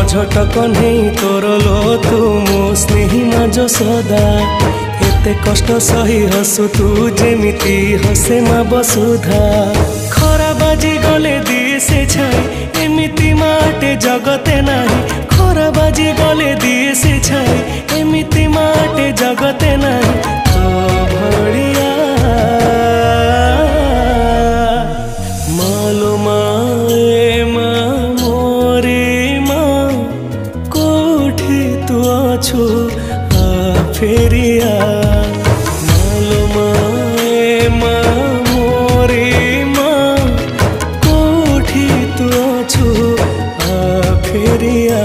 झटक नहीं तोर लो तू मो स्नेही माज सदा एते कष्ट सही हसु तू जेमिति हसे मा बसुधा खरा बाजी गले दिए से छाई एमिति माटे जगते नाही खरा बाजी गले दिए से छाई एमिति माटे जगते नाही तो भड़िया मालो माए मा मोरे मा कोठी तू अछु आ फेरिया मालो माए मा मोरे मा कोठी तू अछु आ फेरिया।